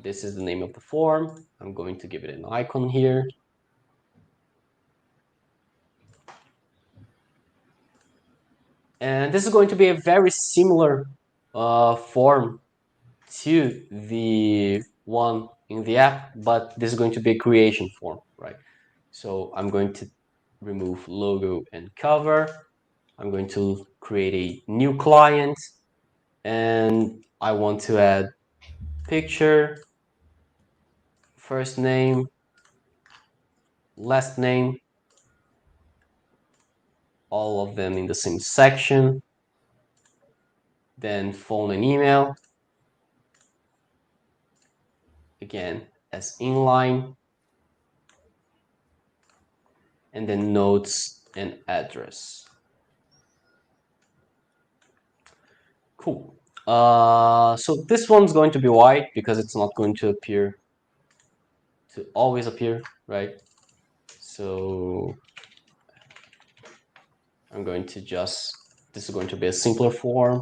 This is the name of the form. I'm going to give it an icon here. And this is going to be a very similar form to the one in the app, but this is going to be a creation form, right? So I'm going to remove logo and cover. I'm going to create a new client, and I want to add picture, first name, last name, all of them in the same section, then phone and email, again as inline, and then notes and address. Cool. So this one's going to be white because it's not going to appear, to always appear, right? So I'm going to just, this is going to be a simpler form.